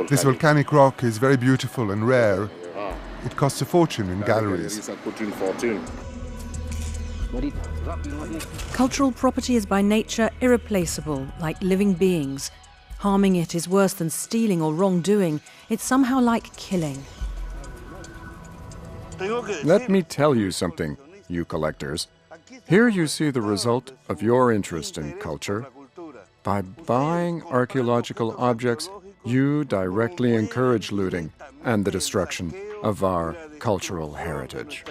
This volcanic rock is very beautiful and rare. It costs a fortune in galleries. Cultural property is by nature irreplaceable, like living beings. Harming it is worse than stealing or wrongdoing. It's somehow like killing. Let me tell you something, you collectors. Here you see the result of your interest in culture. By buying archaeological objects, you directly encourage looting and the destruction of our cultural heritage.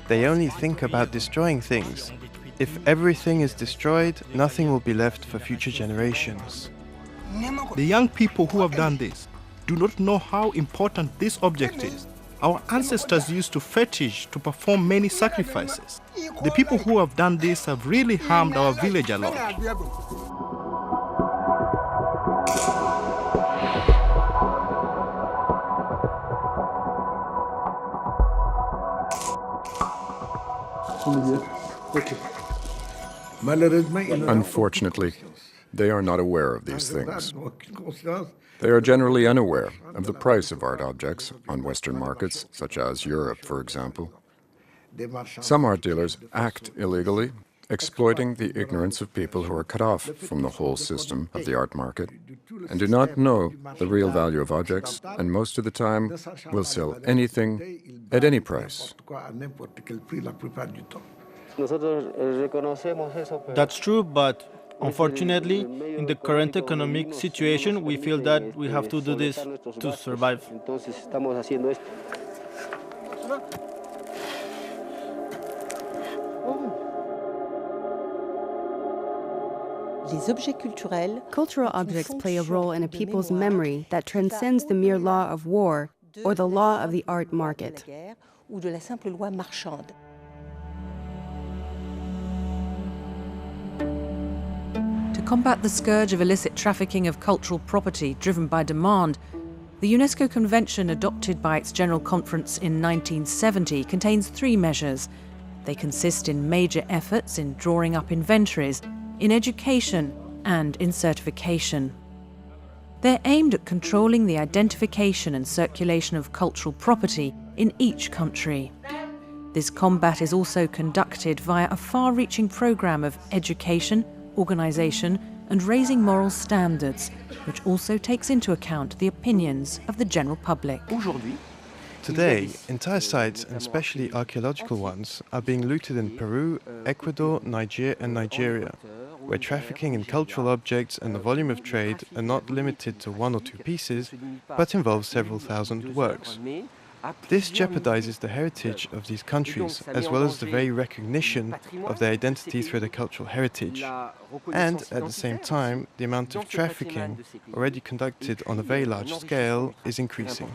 They only think about destroying things. If everything is destroyed, nothing will be left for future generations. The young people who have done this do not know how important this object is. Our ancestors used to fetish to perform many sacrifices. The people who have done this have really harmed our village a lot. Unfortunately, they are not aware of these things. They are generally unaware of the price of art objects on Western markets, such as Europe, for example. Some art dealers act illegally, exploiting the ignorance of people who are cut off from the whole system of the art market and do not know the real value of objects, and most of the time will sell anything at any price. That's true, but unfortunately, in the current economic situation, we feel that we have to do this to survive. Cultural objects play a role in a people's memory that transcends the mere law of war or the law of the art market. To combat the scourge of illicit trafficking of cultural property driven by demand, the UNESCO Convention adopted by its General Conference in 1970 contains 3 measures. They consist in major efforts in drawing up inventories, in education and in certification. They're aimed at controlling the identification and circulation of cultural property in each country. This combat is also conducted via a far-reaching programme of education, organisation and raising moral standards, which also takes into account the opinions of the general public. Today, entire sites, and especially archaeological ones, are being looted in Peru, Ecuador, Niger and Nigeria, where trafficking in cultural objects and the volume of trade are not limited to 1 or 2 pieces, but involve several thousand works. This jeopardizes the heritage of these countries, as well as the very recognition of their identity through their cultural heritage. And, at the same time, the amount of trafficking, already conducted on a very large scale, is increasing.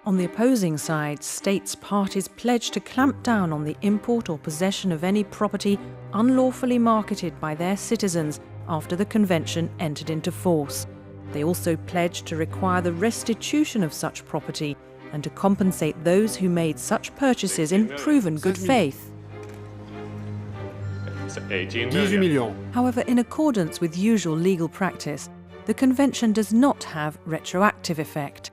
On the opposing side, states parties pledge to clamp down on the import or possession of any property unlawfully marketed by their citizens after the convention entered into force. They also pledge to require the restitution of such property and to compensate those who made such purchases in proven good faith. However, in accordance with usual legal practice, the convention does not have retroactive effect.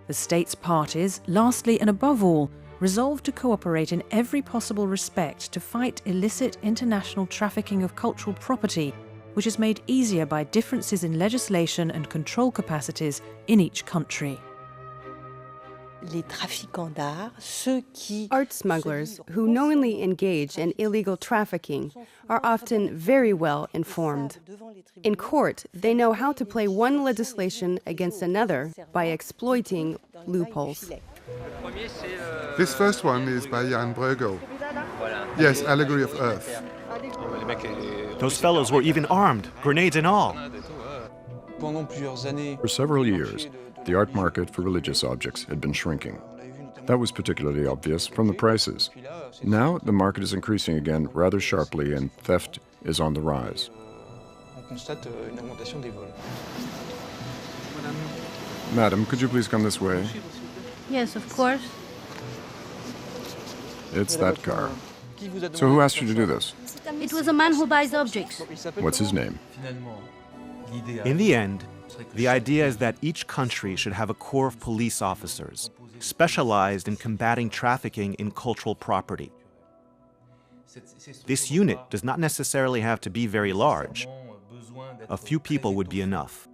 The states parties, lastly and above all, resolve to cooperate in every possible respect to fight illicit international trafficking of cultural property, which is made easier by differences in legislation and control capacities in each country. Art smugglers who knowingly engage in illegal trafficking are often very well informed. In court, they know how to play one legislation against another by exploiting loopholes. This first one is by Jan Bruegel. Yes, Allegory of Earth. Those fellows were even armed, grenades and all. For several years, the art market for religious objects had been shrinking. That was particularly obvious from the prices. Now the market is increasing again rather sharply and theft is on the rise. Madam, could you please come this way? Yes, of course. It's that car. So who asked you to do this? It was a man who buys objects. What's his name? In the end, the idea is that each country should have a corps of police officers specialized in combating trafficking in cultural property. This unit does not necessarily have to be very large. A few people would be enough.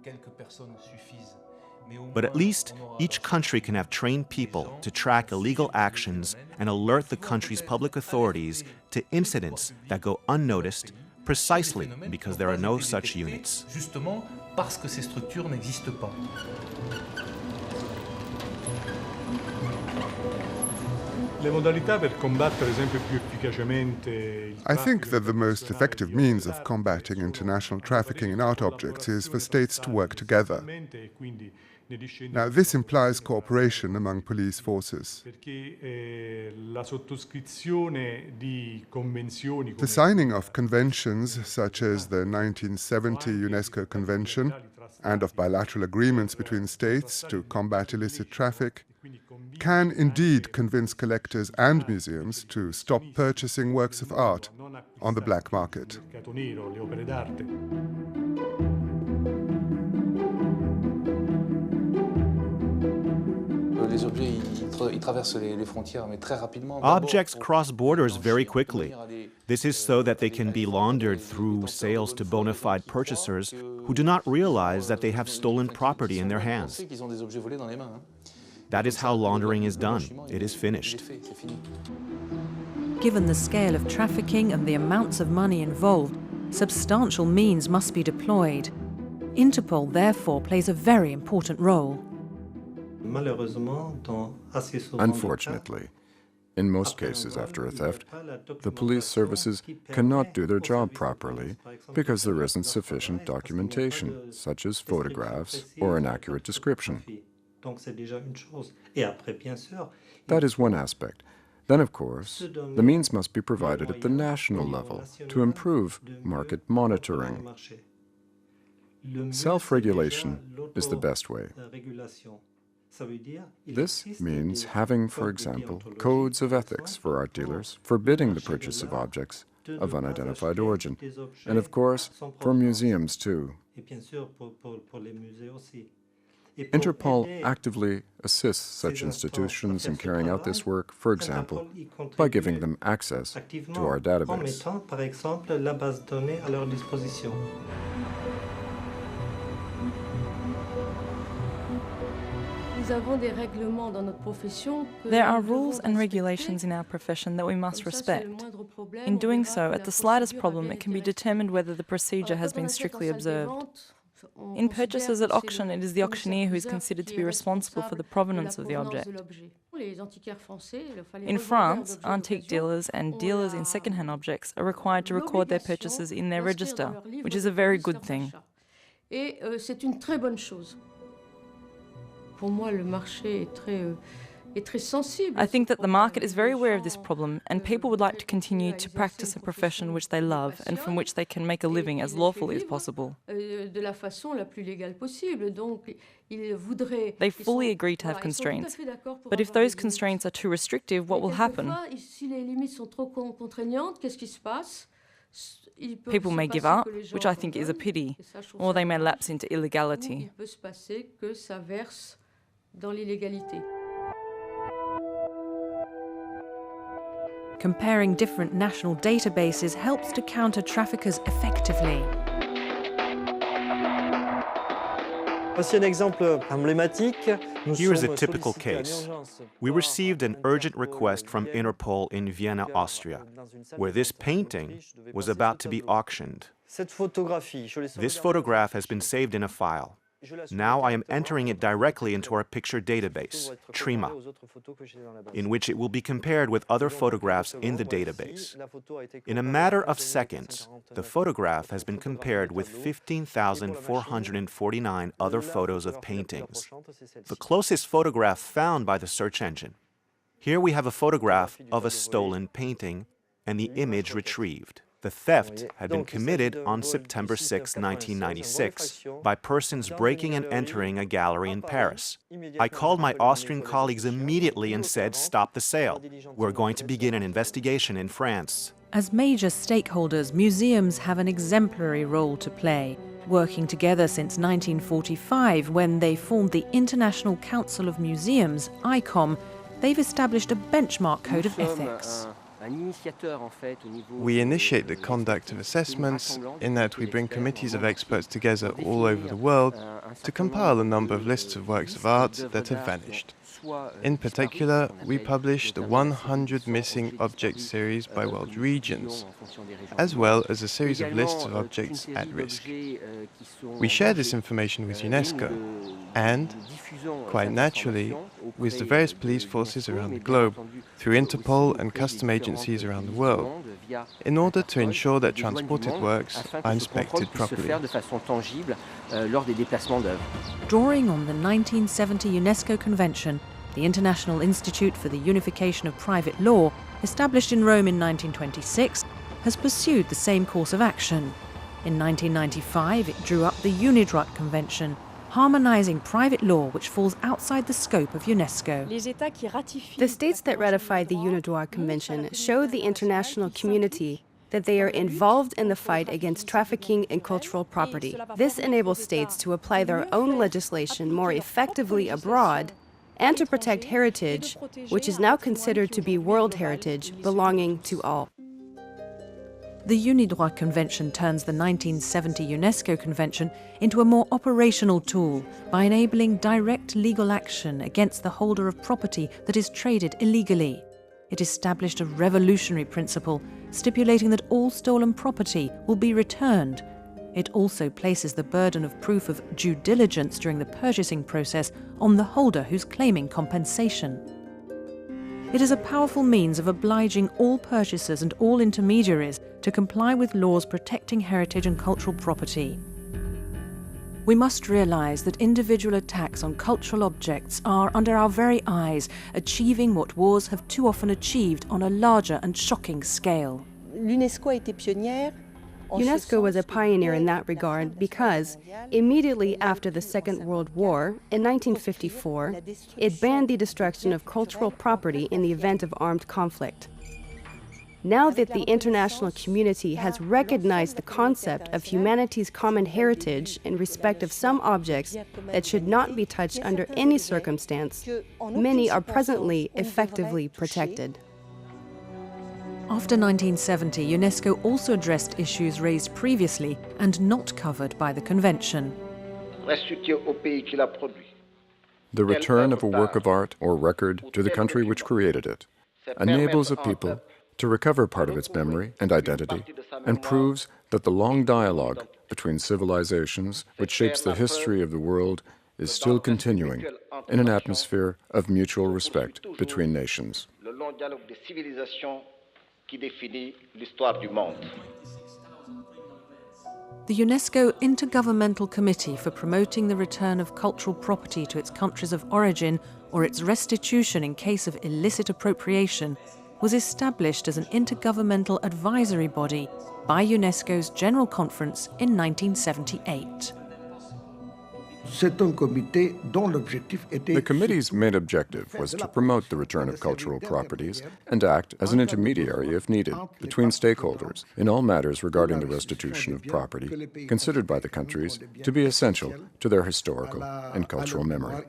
But at least each country can have trained people to track illegal actions and alert the country's public authorities to incidents that go unnoticed precisely because there are no such units. I think that the most effective means of combating international trafficking in art objects is for states to work together. Now, this implies cooperation among police forces. The signing of conventions such as the 1970 UNESCO Convention and of bilateral agreements between states to combat illicit traffic can indeed convince collectors and museums to stop purchasing works of art on the black market. Objects cross borders very quickly. This is so that they can be laundered through sales to bona fide purchasers who do not realize that they have stolen property in their hands. That is how laundering is done. It is finished. Given the scale of trafficking and the amounts of money involved, substantial means must be deployed. Interpol, therefore, plays a very important role. Unfortunately, in most cases after a theft, the police services cannot do their job properly because there isn't sufficient documentation, such as photographs or an accurate description. That is one aspect. Then, of course, the means must be provided at the national level to improve market monitoring. Self-regulation is the best way. This means having, for example, codes of ethics for art dealers, forbidding the purchase of objects of unidentified origin, and of course, for museums too. Interpol actively assists such institutions in carrying out this work, for example, by giving them access to our database. There are rules and regulations in our profession that we must respect. In doing so, at the slightest problem, it can be determined whether the procedure has been strictly observed. In purchases at auction, it is the auctioneer who is considered to be responsible for the provenance of the object. In France, antique dealers and dealers in second-hand objects are required to record their purchases in their register, which is a very good thing. I think that the market is very aware of this problem, and people would like to continue to practice a profession which they love and from which they can make a living as lawfully as possible. They fully agree to have constraints, but if those constraints are too restrictive, what will happen? People may give up, which I think is a pity, or they may lapse into illegality. Comparing different national databases helps to counter traffickers effectively. Here is a typical case. We received an urgent request from Interpol in Vienna, Austria, where this painting was about to be auctioned. This photograph has been saved in a file. Now I am entering it directly into our picture database, TRIMA, in which it will be compared with other photographs in the database. In a matter of seconds, the photograph has been compared with 15,449 other photos of paintings, the closest photograph found by the search engine. Here we have a photograph of a stolen painting and the image retrieved. The theft had been committed on September 6, 1996, by persons breaking and entering a gallery in Paris. I called my Austrian colleagues immediately and said, "Stop the sale. We're going to begin an investigation in France." As major stakeholders, museums have an exemplary role to play, working together since 1945 when they formed the International Council of Museums, ICOM. They've established a benchmark code of ethics. We initiate the conduct of assessments in that we bring committees of experts together all over the world to compile a number of lists of works of art that have vanished. In particular, we publish the 100 Missing Objects series by world regions, as well as a series of lists of objects at risk. We share this information with UNESCO and, quite naturally, with the various police forces around the globe, through Interpol and custom agencies around the world, in order to ensure that transported works are inspected properly. Drawing on the 1970 UNESCO Convention, the International Institute for the Unification of Private Law, established in Rome in 1926, has pursued the same course of action. In 1995, it drew up the UNIDROIT Convention, harmonizing private law which falls outside the scope of UNESCO. The states that ratified the UNIDROIT Convention show the international community that they are involved in the fight against trafficking in cultural property. This enables states to apply their own legislation more effectively abroad and to protect heritage, which is now considered to be world heritage belonging to all. The UNIDROIT Convention turns the 1970 UNESCO Convention into a more operational tool by enabling direct legal action against the holder of property that is traded illegally. It established a revolutionary principle stipulating that all stolen property will be returned. It also places the burden of proof of due diligence during the purchasing process on the holder who's claiming compensation. It is a powerful means of obliging all purchasers and all intermediaries to comply with laws protecting heritage and cultural property. We must realize that individual attacks on cultural objects are, under our very eyes, achieving what wars have too often achieved on a larger and shocking scale. UNESCO was a pioneer in that regard because, immediately after the Second World War, in 1954, it banned the destruction of cultural property in the event of armed conflict. Now that the international community has recognized the concept of humanity's common heritage in respect of some objects that should not be touched under any circumstance, many are presently effectively protected. After 1970, UNESCO also addressed issues raised previously and not covered by the Convention. The return of a work of art or record to the country which created it enables a people to recover part of its memory and identity, and proves that the long dialogue between civilizations which shapes the history of the world is still continuing in an atmosphere of mutual respect between nations. The UNESCO Intergovernmental Committee for Promoting the Return of Cultural Property to its countries of origin or its restitution in case of illicit appropriation was established as an intergovernmental advisory body by UNESCO's General Conference in 1978. The committee's main objective was to promote the return of cultural properties and act as an intermediary, if needed, between stakeholders in all matters regarding the restitution of property considered by the countries to be essential to their historical and cultural memory.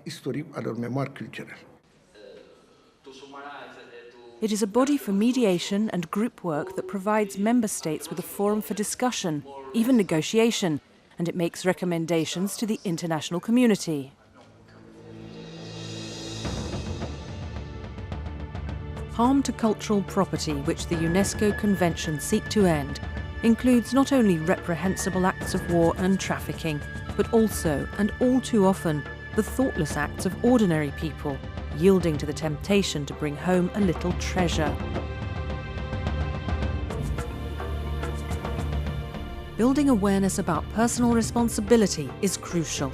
It is a body for mediation and group work that provides member states with a forum for discussion, even negotiation, and it makes recommendations to the international community. Harm to cultural property, which the UNESCO Convention seek to end, includes not only reprehensible acts of war and trafficking, but also, and all too often, the thoughtless acts of ordinary people, yielding to the temptation to bring home a little treasure. Building awareness about personal responsibility is crucial.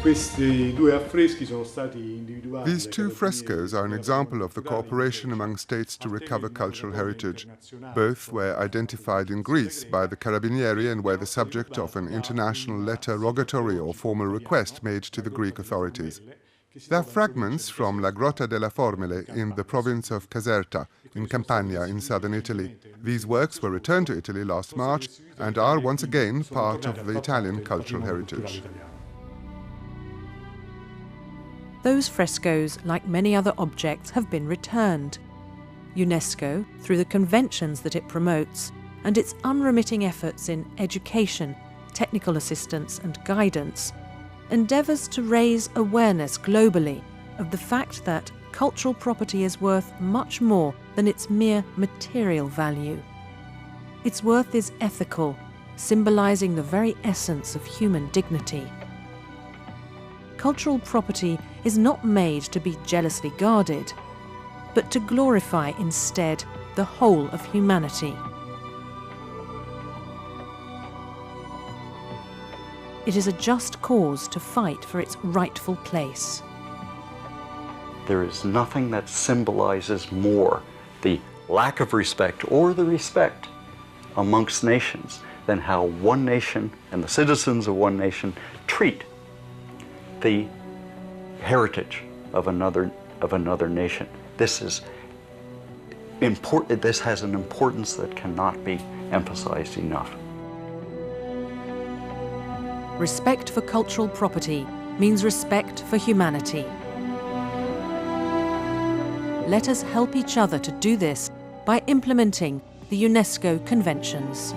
These two frescoes are an example of the cooperation among states to recover cultural heritage. Both were identified in Greece by the Carabinieri and were the subject of an international letter rogatory or formal request made to the Greek authorities. They are fragments from La Grotta della Formule in the province of Caserta, in Campania, in southern Italy. These works were returned to Italy last March and are once again part of the Italian cultural heritage. Those frescoes, like many other objects, have been returned. UNESCO, through the conventions that it promotes, and its unremitting efforts in education, technical assistance and guidance, endeavours to raise awareness globally of the fact that cultural property is worth much more than its mere material value. Its worth is ethical, symbolising the very essence of human dignity. Cultural property is not made to be jealously guarded, but to glorify instead the whole of humanity. It is a just cause to fight for its rightful place. There is nothing that symbolizes more the lack of respect or the respect amongst nations than how one nation and the citizens of one nation treat the heritage of another nation. This is important. This has an importance that cannot be emphasized enough. Respect for cultural property means respect for humanity. Let us help each other to do this by implementing the UNESCO conventions.